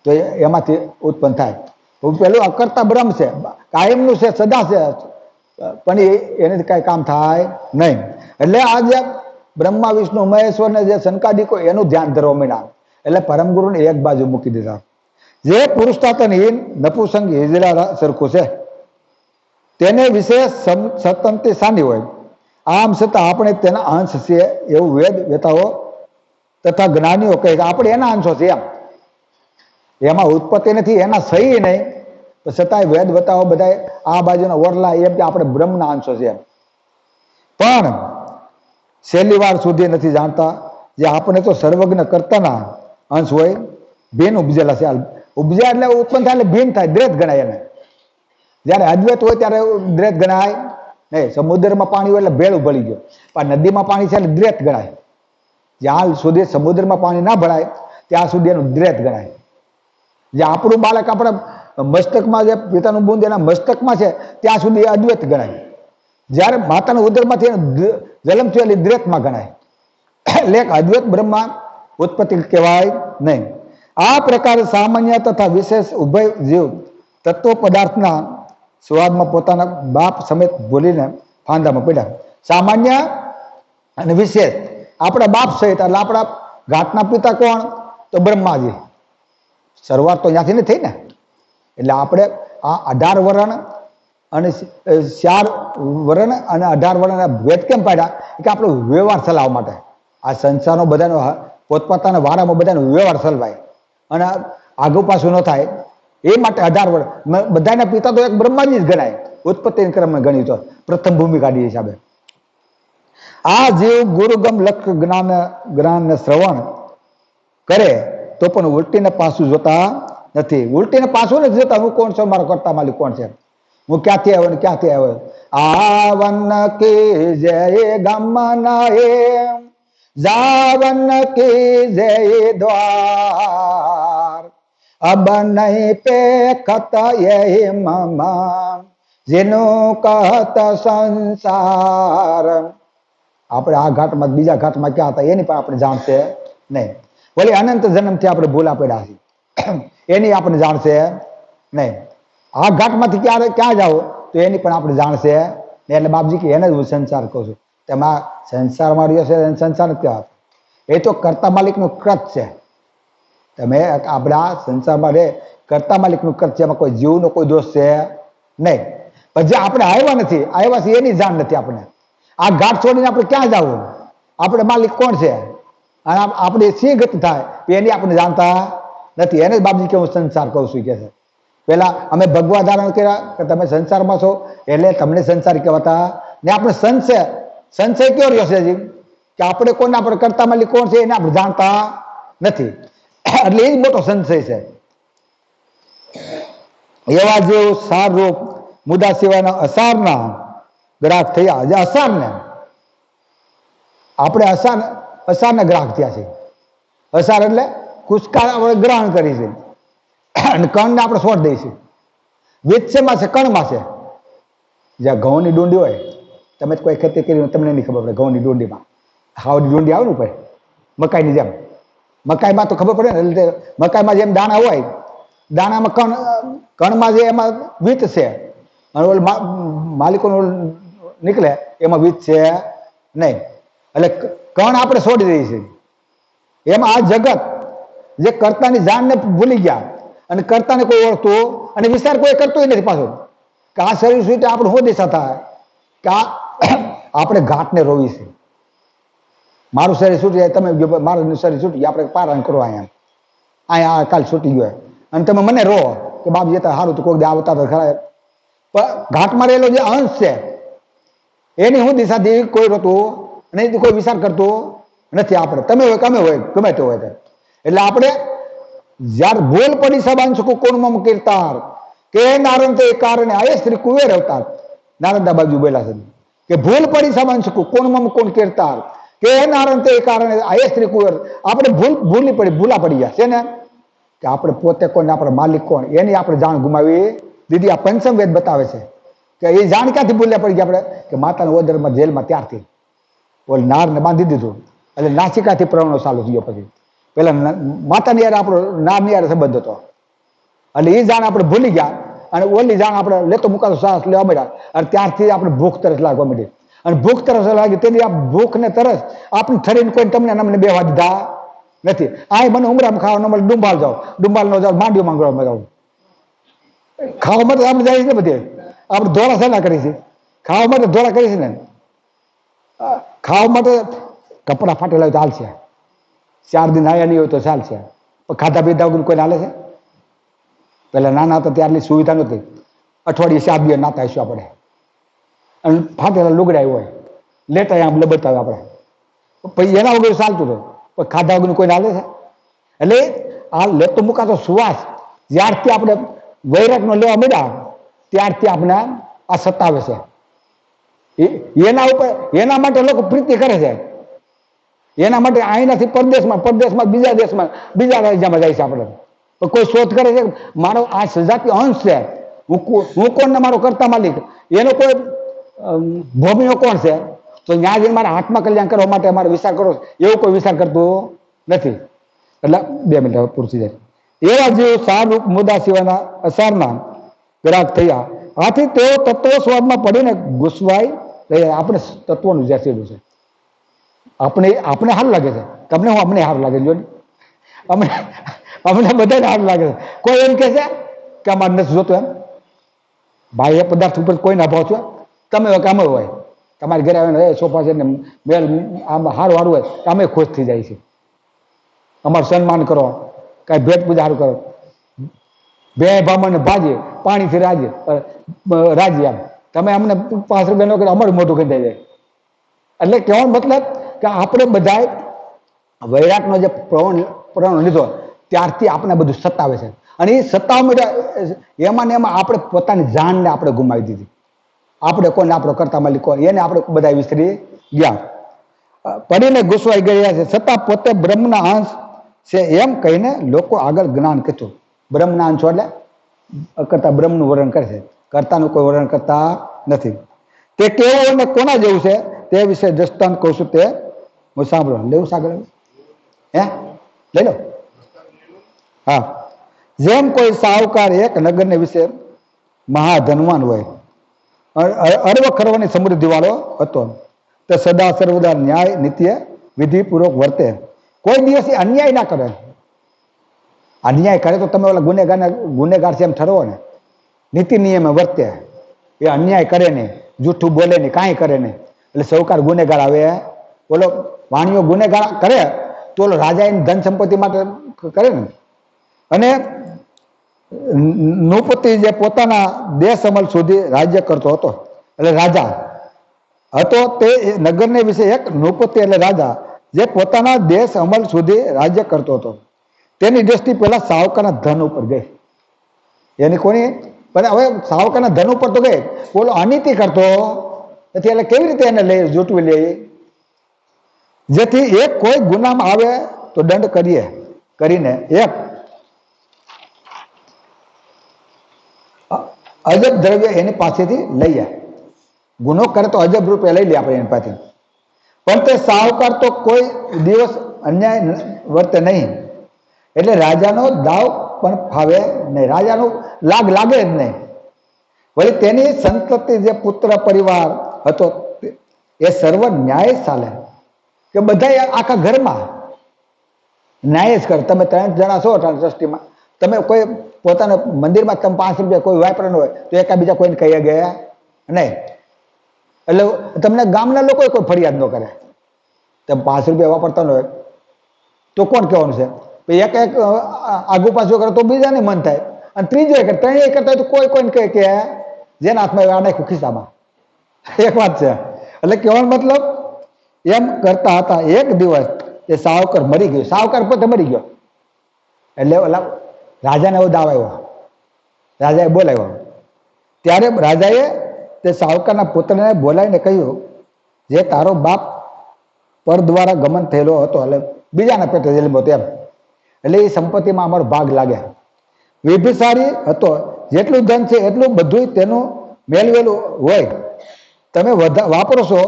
તો એમાંથી ઉત્પન્ન થાય. પેલું અકર્તા બ્રહ્મ છે, કાયમનું છે, સદા છે, પણ એને કઈ કામ થાય નહીં. એટલે આ જે બ્રહ્મા વિષ્ણુ મહેશ્વર ને જે શંકાદિકો એનું ધ્યાન ધરવા માંડ્યા. એટલે પરમગુરુને એક બાજુ મૂકી દીધા. જે પુરુષાર્થહીન નપુસંગ હિજડા સરખું છે તેને વિશે સતંતે સાની હોય. આમ છતાં આપણે તેના અંશ છે એવું વેદ વેતાઓ તથા જ્ઞાનીઓ કહે છે. આપણે એના અંશો છે એમાં ઉત્પત્તિ નથી, એના સહી નહીં, છતાંય વેદ વેતાઓ બધા આ બાજુના વરલા એમ કે આપણે બ્રહ્મના અંશો છે. પણ છેલ્લી વાર સુધી નથી જાણતા જે આપણે તો સર્વજ્ઞ કરતાના અંશ હોય, ભીન ઉપજેલા છે. ઉપજ્યા એટલે ઉત્પન્ન થાય એટલે ભીન થાય, દ્રેત ગણાય એને. જયારે અદ્વૈત હોય ત્યારે દ્રેત ગણાય નહીં. સમુદ્રમાં પાણી હોય એટલે ભેળું ભળી ગયો, પણ નદીમાં પાણી છે એટલે દ્રેત ગણાય. જ્યાં સુધી સમુદ્રમાં પાણી ના ભરાય ત્યાં સુધી એનું દ્રેત ગણાય. જે આપણું બાળક આપણા મસ્તકમાં જે પિતાનું બુંદ એના મસ્તકમાં છે ત્યાં સુધી અદ્વૈત ગણાય. જ્યારે માતાના ઉદરમાંથી જન્મ થયો એટલે દ્વૈતમાં ગણાય. એટલે અદ્વૈત બ્રહ્મા ઉત્પત્તિ કહેવાય નહીં. આ પ્રકારે સામાન્ય તથા વિશેષ ઉભય જીવ તત્વ પદાર્થના સ્વાદમાં પોતાના બાપ સમેત ભૂલીને ફાંદામાં પડ્યા. સામાન્ય અને વિશેષ આપણા બાપ સહિત એટલે આપણા ઘાટના પિતા કોણ? તો બ્રહ્માજી. શરૂઆત તો ત્યાંથી ને થઈ ને. એટલે આપણે આ 18 વરણ અને 4 વરણ અને 18 વરણ ભેદ કેમ પાડ્યા? કે આપણો વ્યવહાર ચલાવવા માટે. આ સંસારનો બધાનો પોતપોતાના વારામાં બધાનો વ્યવહાર ચલવાય અને આગુ પાછું ન થાય એ માટે 18 વરણ. બધાના પિતા તો એક બ્રહ્માજી જ ગણાય. ઉત્પત્તિ ક્રમ ગણી તો પ્રથમ ભૂમિકાની હિસાબે. આ જીવ ગુરુગમ લક્ષ જ્ઞાન શ્રવણ કરે તો પણ ઉલટીને પાછું જોતા નથી. ઉલટીને પાછું નથી જોતા. હું કોણ છું? મારો કરતા માલિક કોણ છે? હું ક્યાંથી આવ્યો ને ક્યાંથી આવ્યો? આવન કે જય ગમના હે જાવન કે જય દ્વાર અબ નહીં પે કત યહી મમા જેનું કહત સંસાર. આપણે આ ઘાટમાં બીજા ઘાટમાં ક્યાં હતા એની પણ આપણે જાણશે નહીં. વળી અનંત જન્મથી આપણે ભૂલા પડ્યા છીએ એની આપણે જાણશે નહીં. આ ઘાટમાંથી ક્યાં જાઓ તો એની પણ આપણે જાણશે નહીં. એટલે બાપજી કે એને જ હું સંસાર કહું છું. તેમાં સંસારમાં રહ્યો છે એને સંસાર નથી કહેવાતો. એ તો કર્તા માલિકનું કૃત છે. તમે આપણા સંસારમાં રે કર્તા માલિકનું કૃત છે. એમાં કોઈ જીવનો કોઈ દોષ છે નહીં. પણ જે આપણે આવ્યા નથી, આવ્યા છે એની જાણ નથી આપણને. આ ઘાટ છોડીને આપણે ક્યાં જવું? આપણે માલિક કોણ છે અને આપણે શી ગતિ થાય એની આપણે જાણતા નથી. એને જ બાપજી કે હું સંસાર કહું છું કે છે. પેલા અમે ભગવા ધારણ કર્યા કે તમે સંસારમાં છો એટલે તમને સંસાર કહેવાતા ને. આપણે સંશય કયો રહ્યો છે હજી કે આપણે કોને આપણે કરતા માલિક કોણ છે એને આપણે જાણતા નથી. એટલે એ જ મોટો સંશય છે. એવા જેવું સાર રૂપ મુદ્દા સિવાયના અસારના ગ્રાહક થયા. જે અસારને આપણે અસારના ગ્રાહક થયા છે. અસાર એટલે કુસ્કાર આપણે ગ્રહણ કરી છે અને કણને આપણે છોડ દઈશું. વીજ શેમાં છે? કણમાં છે. જ્યાં ઘઉંની ડુંડી હોય, તમે કોઈ ખેતી કરી તમને નહીં ખબર પડે. ઘઉંની ડુંડીમાં હાવની ડુંડી આવે ને ઉપર મકાઈની જેમ. મકાઈમાં તો ખબર પડે ને. એટલે મકાઈમાં જેમ દાણા હોય, દાણામાં કણમાં જે એમાં વીજ છે અને ઓલ માલિકોનું નીકળે એમાં વીજ છે નહીં. એટલે કણ આપણે છોડી દઈએ છીએ. એમાં આ જગત જે કર્તાની જાણને ભૂલી ગયા અને કર્તાને કોઈ ઓળખતું અને વિચાર કોઈ કરતું નથી પાછું કે આ શરીર સુધી આપણે શું દિશા થાય કે આપણે ઘાટને રોવી છે. મારું શરીર છૂટી જાય, તમે મારું શરીર છૂટી જાય, આપણે પારણ કરો અહીંયા કાલ છૂટી ગયો અને તમે મને રો કે બાપ જતા સારું તો કોઈક દે આવતા તો ખરા. પણ ઘાટમાં રહેલો જે અંશ છે એની હું દિશાથી કોઈ રોતું અને કોઈ વિચાર કરતું નથી. આપણે તમે હોય કમે હોય ગમે તે હોય. એટલે આપણે જ્યારે ભૂલ પડી સબાંશકુ કોણમાં કીર્તાર કે નારંદ એ કારણે આયે શ્રી કુવેર અવતાર. નારંદા બાજુ બોલ્યા છે કે ભૂલ પડી સબાંશકુ કોણમાં કોણ કીર્તાર કે નારંદ એ કારણે આયે શ્રી કુવેર. આપણે ભૂલા પડી ગયા છે ને કે આપણે પોતે કોણ, આપણે માલિક કોણ એની આપણે જાણ ગુમાવી દીધી. આ પંચમ વેદ બતાવે છે કે એ જાણ ક્યાંથી ભૂલ્યા પડી ગયા આપણે કે માતાના ઓદરમાં જેલમાં ત્યારથી ઓલ નારને બાંધી દીધું એટલે નાસિકાથી પ્રવણો ચાલુ થયો. પછી પેલા માતાની યાર આપણો નારની યાર સંબંધ હતો એટલે એ જાણ આપણે ભૂલી ગયા અને ઓલી જાણ આપણે લેતો મુકાતો શ્વાસ લેવા મળ્યા અને ત્યારથી આપણે ભૂખ તરસ લાગવા માંડી. અને ભૂખ તરસ લાગી તેથી આ ભૂખ ને તરસ આપણે ઠરીને કોઈ તમને અમને બેવા દીધા નથી. આ મને ઉમરામાં ખાવા ન મળે ડુંબાલ જાઓ, ડુંબાલ ન જાઓ માંડ્યો માંગવામાં જાઓ. ખાવા માટે આપણે જાય છે બધે આપણે ધોળા સલાહ કરી છે. ખાવા માટે ધોળા કરી છે ને. ખાવા માટે કપડા ફાટેલા હોય તો ચાલશે, 4 દિન આયા નહીં હોય તો ચાલશે. પણ ખાધા પીધા વગર કોઈ હાલે છે? પેલા નાના હતા ત્યારની સુવિધા નહોતી. અઠવાડિયે 4 દિવસ નાતા હશું આપણે અને ફાટેલા લુગડા હોય લેતા આમ બતાવે આપણે. પછી એના વગર ચાલતું હતું પણ ખાધા વગર કોઈને હાલે છે? એટલે આ લેતો મુકાતો સુવાસ જ્યારથી આપણે વૈરાગનો લેવા મળ્યા ત્યારથી આપણે આ સતાવે છે. એના ઉપર એના માટે લોકો પ્રીતિ કરે છે. એના માટે અહીંનાથી પરદેશમાં બીજા દેશમાં બીજા રાજ્યમાં જાય છે. આપણે કોઈ શોધ કરે છે મારો આ સજાતી અંશ છે, હું કોણ ને મારો કરતા માલિક એનો કોઈ ભૂમિનો કોણ છે? તો ત્યાં જઈને મારા હાથમાં કલ્યાણ કરવા માટે અમારે વિચાર કરો એવું કોઈ વિચાર કરતું નથી. એટલે 2 મિનિટ પૂરતી જાય. એવા જેવું સારરૂપ મુદ્દા સિવાયના અસારના ગ્રાહક થયા. આથી તેઓ તત્વ સ્વાદમાં પડીને ઘૂસવાઈ રહ્યા. આપણે તત્વનું જ્યાં સીડું છે આપણે આપણે સારું લાગે છે, તમને હું અમને સારું લાગે જો અમને અમને બધાને સારું લાગે છે. કોઈ એમ કહે છે કે અમારે નથી જોતું એમ? ભાઈ એ પદાર્થ ઉપર કોઈ ના ભાવ છો તમે હોય કે અમે હોય, તમારી ઘરે આવે સોફા છે ને મેલ આમ સારું સારું હોય તો અમે ખુશ થઈ જાય છે. અમારું સન્માન કરો, કાંઈ ભેટ પૂજા સારું કરો, બે ભામને ભાજે પાણીથી રાજે રાજે એમ તમે અમને 5 રૂપિયા નો કરે અમારું મોટું કરી દે. એટલે કહેવાનો મતલબ કે આપણે બધા વૈરાગનો જે પ્રણ લીધો ત્યારથી આપણે બધું સતાવે છે, અને એ સતાવવા એમાં ને એમાં આપણે પોતાની જાનને આપણે ગુમાવી દીધી. આપણે કોને આપણો કરતા માલિક કોણ એને આપણે બધા વિસરી ગયા, પડીને ઘૂસવાઈ ગયા છે. છતાં પોતે બ્રહ્મના અંશ છે એમ કહીને લોકો આગળ જ્ઞાન કીધું. બ્રહ્મના અંશો એટલે કરતા બ્રહ્મનું વર્ણન કરે છે, કરતાનું કોઈ વર્ણન કરતા નથી. તે કેવું અને કોના જેવું છે તે વિશે દ્રષ્ટાંત કહું છું, તે હું સાંભળો. લેવું સાગર હે લઈ લો. હા, જેમ કોઈ સાહુકાર એક નગરને વિશે મહાધનવાન હોય, અરબ ખરવાની સમૃદ્ધિ વાળો હતો, તે સદા સર્વદા ન્યાય નીતિએ વિધિપૂર્વક વર્તે, કોઈ દિવસ અન્યાય ના કરે. અન્યાય કરે તો તમે ઓલા ગુનેગાર છે એમ ઠરવો ને. નીતિ નિયમે વર્તે, એ અન્યાય કરે નહીં, જૂઠું બોલે નહીં, કાંઈ કરે નહીં. એટલે સૌકાર ગુનેગાર આવે, ઓલો વાણીઓ ગુનેગાર કરે તો ઓલો રાજા એની ધન સંપત્તિ માટે કરે ને. અને નૃપતિ જે પોતાના દેશ અમલ સુધી રાજ્ય કરતો હતો, એટલે રાજા હતો, તે નગરને વિશે એક નૃપતિ એટલે રાજા જે પોતાના દેશ અમલ સુધી રાજ્ય કરતો હતો, તેની દ્રષ્ટિ પહેલા સાવકારના ધન ઉપર ગઈ. એની કોની પણ હવે સાવકારના ધન ઉપર તો ગઈ, બોલો અનીતિ કરતો નથી, એટલે કેવી રીતે એને લઈ જૂટવી લે, જેથી એક કોઈ ગુનામાં આવે તો દંડ કરીને એક અજબ દ્રવ્ય એની પાસેથી લઈ જાય. ગુનો કરે તો અજબ રૂપિયા લઈ લે આપણે એની પાસેથી. પણ તે સાહુકાર તો કોઈ દિવસ અન્યાય વર્તે નહીં, એટલે રાજાનો દાવ પણ ફાવે નહીં, રાજાનું લાગે જ નહીં. વળી તેની સંતતિ જે પુત્ર પરિવાર હતો એ સર્વ ન્યાય ચાલે, કે બધા આખા ઘરમાં ન્યાય જ કરે. તમે 3 જણા છો ટ્રસ્ટીમાં, તમે કોઈ પોતાના મંદિરમાં તમે 5 રૂપિયા કોઈ વાપરવાનું હોય તો એકાબીજા કોઈને કહી ગયા નહીં, એટલે તમને ગામના લોકો કોઈ ફરિયાદ ન કરે. તમે 5 રૂપિયા વાપરતા હોય તો કોણ કહેવાનું છે? એક આગુ પાછું કરે તો બીજાને મન થાય, અને ત્રીજો એક 3 કરતા હોય તો કોઈને કહે કે જેના હાથમાં આ નાખ્યું ખિસ્સામાં. એક વાત છે. એટલે કહેવાનો મતલબ એમ કરતા હતા. એક દિવસ એ સાવકાર મરી ગયો, સાવકાર પોતે મરી ગયો, એટલે ઓલા રાજાને એવો દાવ આવ્યો, રાજાએ બોલાવ્યો. ત્યારે રાજાએ તે સાવકારના પુત્રને બોલાવીને કહ્યું, જે તારો બાપ પર દ્વારા ગમન થયેલો હતો, એટલે બીજાના પેટે જેલમાં હતો એમ, એટલે એ સંપત્તિમાં અમારો ભાગ લાગે. વિભિસારી હતો, જેટલું ધન છે એટલું બધું તેનું મેળવેલું હોય, તમે વાપરો છો,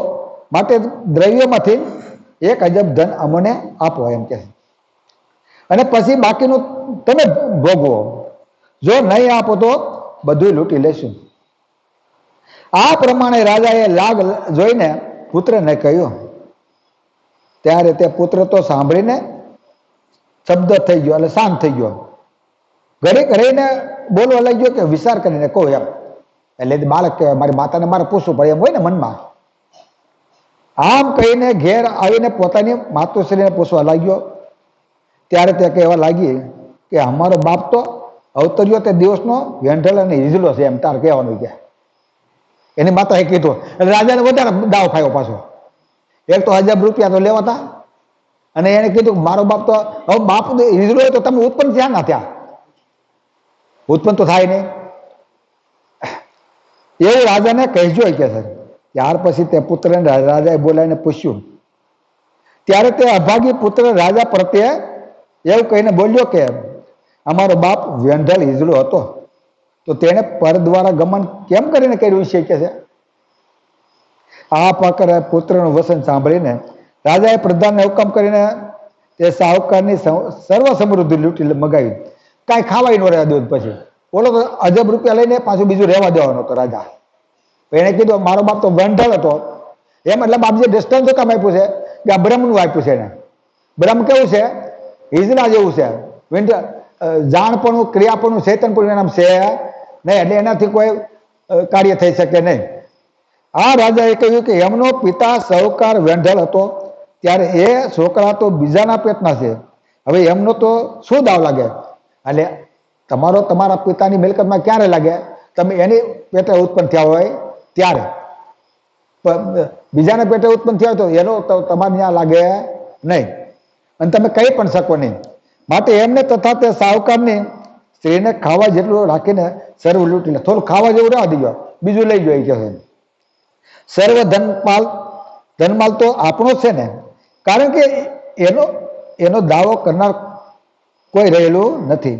માટે દ્રવ્યમાંથી એક અજબ ધન અમને આપો એમ કે, અને પછી બાકીનું તમે ભોગવો, જો નહીં આપો તો બધું લૂંટી લેશું. આ પ્રમાણે રાજાએ લાગ જોઈને પુત્રને કહ્યું. ત્યારે તે પુત્ર તો સાંભળીને શબ્દ થઈ ગયો, એટલે શાંત થઈ ગયો. ઘડીક રહીને બોલવા લાગ્યો કે વિચાર કરીને કહો એમ. એટલે બાળક કહેવાય, મારી માતાને મારે પૂછવું પડે એમ હોય ને મનમાં. આમ કહીને ઘેર આવીને પોતાની માતુશ્રીને પૂછવા લાગ્યો. ત્યારે તે કહેવા લાગી કે અમારો બાપ તો અવતર્યો તે દિવસનો વેંઢલ અને હિજલો છે એમ તાર કહેવાનું કે. એની માતાએ કીધું, એટલે રાજાને વધારે દાવ ખાયો પાછો. એક તો 1000 રૂપિયા તો લેવાતા, અને એને કીધું મારો બાપ તો હવે બાપ હિજલો હોય તો તમે ઉત્પન્ન થયા ના થયા, ઉત્પન્ન તો થાય નહીં એવું રાજાને કહેજો કે સર. ત્યાર પછી તે પુત્રને રાજાએ બોલાવીને પૂછ્યું. ત્યારે તે અભાગી પુત્ર રાજા પ્રત્યે એવું કહીને બોલ્યો કે અમારો બાપ વેંઢલ હિજલો હતો, તો તેને પર દ્વારા ગમન કેમ કરીને કર્યું છે કે છે. આ પ્રકાર પુત્રનું વસન સાંભળીને રાજાએ પ્રધાનને હુકમ કરીને તે સાહુકારની સર્વ સમૃદ્ધિ લૂંટી મગાવી, કાંઈ ખાવાય ન રહેવા દઉં. પછી બોલો તો અજબ રૂપિયા લઈને પાછું બીજું રહેવા દેવાનો હતો રાજા. એને કીધું મારો બાપ તો વેંઢલ હતો એમ, એટલે બાપજીએ દ્રષ્ટાંત કામ આપ્યું છે કે આ બ્રહ્મનું આપ્યું છે એને. બ્રહ્મ કેવું છે? હિજડા જેવું છે, જાણપણું, ક્રિયાપણું, ચેતનપણું એનામ છે નહીં, એટલે એનાથી કોઈ કાર્ય થઈ શકે નહીં. આ રાજાએ કહ્યું કે એમનો પિતા સહકાર વેંઢળ હતો ત્યારે એ છોકરા તો બીજાના પેટના છે, હવે એમનો તો શું દાવ લાગે? એટલે તમારા પિતાની મિલકતમાં ક્યારે લાગે? તમે એની પેટે ઉત્પન્ન થયા હોય ત્યારે. બીજાના પેટે ઉત્પન્ન થયા હોય તો એનો તમારે ત્યાં લાગે નહીં, અને તમે કહી પણ શકો નહીં. માટે એમને તથા તે સાહુકારની સ્ત્રીને ખાવા જેટલું રાખીને સર્વ લૂંટી લે. થોડું ખાવા જેવું રહેવા દીજો, બીજું લઈ ગયો કે સર્વ ધનમાલ તો આપણો છે ને, કારણ કે એનો દાવો કરનાર કોઈ રહેલું નથી,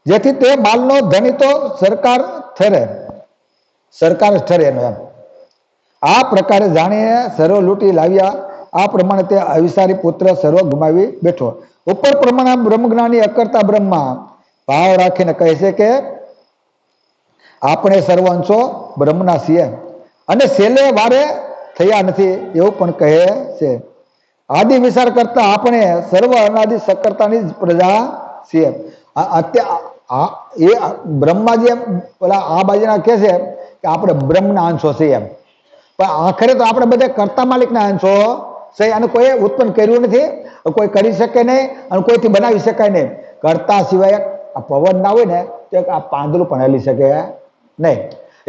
જેથી તે માલનો ધણી તો સરકાર જ ઠરે એનો એમ. આ પ્રકારે જાણીને સર્વ લૂંટી લાવ્યા. આ પ્રમાણે તે અવિસારી પુત્ર સર્વ ગુમાવી બેઠો. ઉપર પ્રમાણે બ્રહ્મજ્ઞાની અકર્તા બ્રહ્મમાં ભાવ રાખીને કહે છે કે આપણે સર્વ અંશો બ્રહ્મના છીએ અને છેલ્લે વારે થયા નથી એવું પણ કહે છે. આદિ વિચાર કરતા આપણે સર્વ અનાદિ સકર્તાની જ પ્રજા છીએ. એ બ્રહ્મા જે પેલા આ બાજુના કહે છે કે આપણે બ્રહ્મના અંશો છીએ એમ, પણ આખરે તો આપણે બધા કર્તા માલિકના અંશો છે. અને કોઈ ઉત્પન્ન કર્યું નથી, કોઈ કરી શકે નહીં, અને કોઈથી બનાવી શકાય નહીં. કરતા સિવાય આ પવન ના હોય ને તો આ પાંદડું પણ હલી શકે નહીં.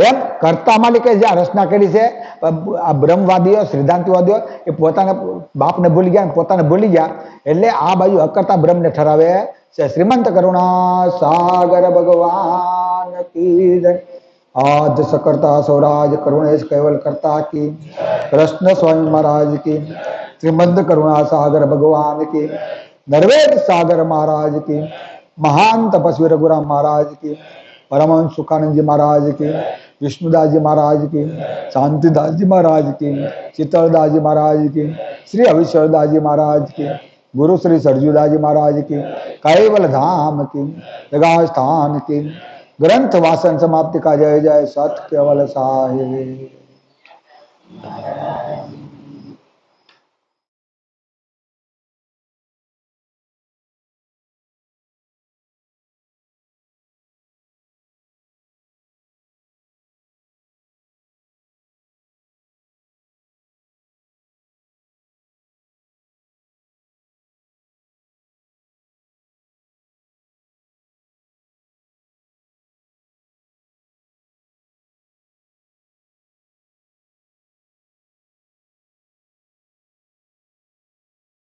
એમ કર્તા માલિકે જે આ રચના કરી છે, આ બ્રહ્મવાદીઓ, સિદ્ધાંતવાદીઓ એ પોતાના બાપને ભૂલી ગયા, પોતાને ભૂલી ગયા, એટલે આ બાજુ અકર્તા બ્રહ્મને ઠરાવે છે. શ્રીમંત કરુણા સાગર ભગવાન કી જય. આદ सकर्ता स्वराज करुणेश कैवल करता की, कृष्ण स्वामी महाराज की, श्रीमंत करुणा सागर भगवान की, नरवेद सागर महाराज की, महान तपस्वी रघुराम महाराज की, परमहंस सुखानंद जी महाराज की, विष्णुदास जी महाराज की, शांतिदास जी महाराज की, शीतलदास जी महाराज की, श्री अविश्वरदास जी महाराज की, गुरु श्री सरजूदास जी महाराज की, कैवल धाम की, जगह स्थान की, ग्रंथ वासन समाप्ति का जय जय सत केवल साहिब।